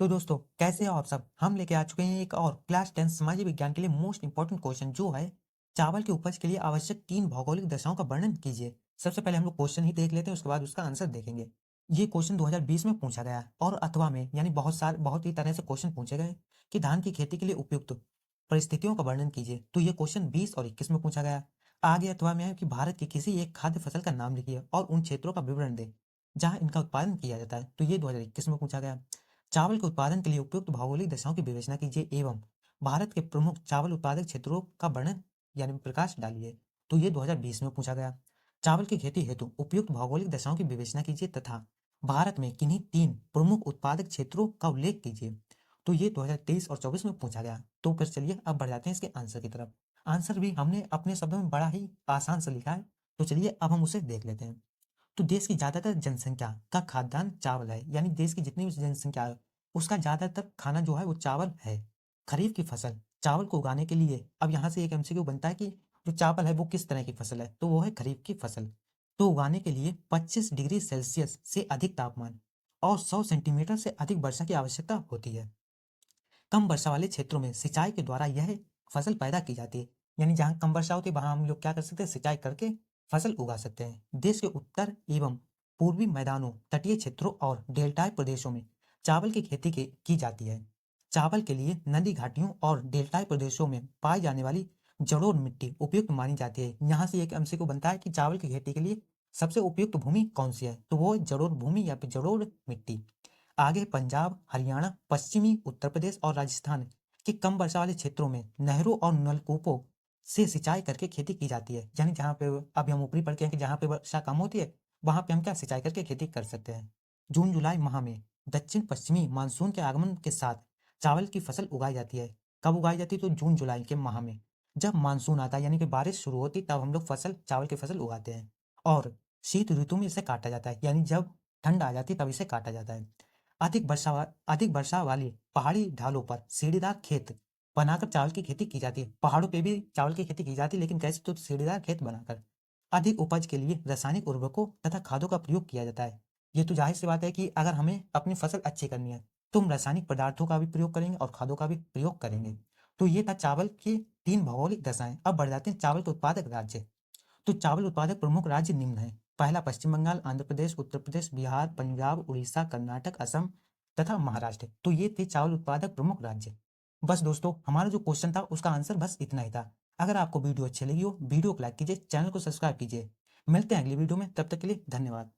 तो दोस्तों कैसे हो आप सब। हम लेके आ चुके हैं एक और क्लास 10 सामाजिक विज्ञान के लिए मोस्ट इंपॉर्टेंट क्वेश्चन जो है चावल की उपज के लिए आवश्यक 3 भौगोलिक दशाओं का वर्णन कीजिए। सबसे पहले हम लोग क्वेश्चन ही देख लेते हैं, उसके बाद उसका आंसर देखेंगे। ये क्वेश्चन 2020 में पूछा गया है और अथवा में यानी बहुत ही तरह से क्वेश्चन पूछे गए कि धान की खेती के लिए उपयुक्त परिस्थितियों का वर्णन कीजिए। तो ये क्वेश्चन 20 और 21 में पूछा गया। आगे अथवा में है कि भारत की किसी एक खाद्य फसल का नाम लिखिए और उन क्षेत्रों का विवरण दें जहां इनका उत्पादन किया जाता है। तो ये 2021 में पूछा गया। चावल के उत्पादन के लिए उपयुक्त भौगोलिक दशाओं की विवेचना कीजिए एवं भारत के प्रमुख चावल उत्पादक क्षेत्रों का वर्णन यानी प्रकाश डालिए। तो ये 2020 में पूछा गया। चावल की खेती हेतु उपयुक्त भौगोलिक दशाओं की विवेचना कीजिए तथा भारत में किन्हीं 3 प्रमुख उत्पादक क्षेत्रों का उल्लेख कीजिए। तो ये 2023 और 24 में पूछा गया। तो फिर चलिए अब बढ़ जाते हैं इसके आंसर की तरफ। आंसर भी हमने अपने शब्दों में बड़ा ही आसान से लिखा है, तो चलिए अब हम उसे देख लेते हैं। तो देश की ज्यादातर जनसंख्या का खाद्यान्न चावल है, यानी देश की जितनी भी जनसंख्या है उसका ज्यादातर खाना जो है वो चावल है। खरीफ की फसल चावल को उगाने के लिए अब यहाँ से एक एमसीक्यू बनता है कि जो चावल है वो किस तरह की फसल है, तो वो है खरीफ की फसल। तो उगाने के लिए 25 डिग्री सेल्सियस से अधिक तापमान और 100 सेंटीमीटर से अधिक वर्षा की आवश्यकता होती है। कम वर्षा वाले क्षेत्रों में सिंचाई के द्वारा यह फसल पैदा की जाती है, यानी जहाँ कम वर्षा होती है वहां हम लोग क्या कर सकते हैं, सिंचाई करके फसल उगा सकते हैं। देश के उत्तर एवं पूर्वी मैदानों, तटीय क्षेत्रों और डेल्टाई प्रदेशों में चावल की खेती की जाती है। चावल के लिए नदी घाटियों और डेल्टाई प्रदेशों में पाई जाने वाली जलोढ़ मिट्टी उपयुक्त मानी जाती है। यहाँ से एक एमसीक्यू बनता है कि चावल की खेती के लिए सबसे उपयुक्त भूमि कौन सी है, तो वो जलोढ़ भूमि या फिर जलोढ़ मिट्टी। आगे पंजाब, हरियाणा, पश्चिमी उत्तर प्रदेश और राजस्थान के कम वर्षा वाले क्षेत्रों में नहरों और नलकूपों से सिंचाई करके खेती की जाती है। यानी जहाँ पे अभी हम ऊपरी पढ़ के हैं कि जहाँ पे वर्षा कम होती है वहां पे हम क्या सिंचाई करके खेती कर सकते हैं। जून जुलाई माह में दक्षिण पश्चिमी मानसून के आगमन के साथ चावल की फसल उगाई जाती है। कब उगाई जाती है, तो जून जुलाई के माह में जब मानसून आता है यानी कि बारिश शुरू होती तब हम लोग चावल की फसल उगाते हैं। और शीत ऋतु में इसे काटा जाता है, यानी जब ठंड आ जाती है तब इसे काटा जाता है। अधिक वर्षा वाली पहाड़ी ढालों पर सीढ़ीदार खेत बनाकर चावल की खेती की जाती है। पहाड़ों पे भी चावल की खेती की जाती है, लेकिन कैसे, तो सीढ़ीदार खेत बनाकर। अधिक उपज के लिए रासायनिक उर्वरकों तथा खादों का प्रयोग किया जाता है। ये तो जाहिर सी बात है कि अगर हमें अपनी फसल अच्छी करनी है तो हम रासायनिक पदार्थों का भी प्रयोग करेंगे और खादों का भी प्रयोग करेंगे। तो ये था चावल की 3 भौगोलिक दशाएं। अब बढ़ जाते हैं चावल के उत्पादक राज्य। तो चावल उत्पादक प्रमुख राज्य निम्न है। पहला पश्चिम बंगाल, आंध्र प्रदेश, उत्तर प्रदेश, बिहार, पंजाब, उड़ीसा, कर्नाटक, असम तथा महाराष्ट्र। तो ये थे चावल उत्पादक प्रमुख राज्य। बस दोस्तों हमारा जो क्वेश्चन था उसका आंसर बस इतना ही था। अगर आपको वीडियो अच्छी लगी हो वीडियो को लाइक कीजिए, चैनल को सब्सक्राइब कीजिए। मिलते हैं अगली वीडियो में, तब तक के लिए धन्यवाद।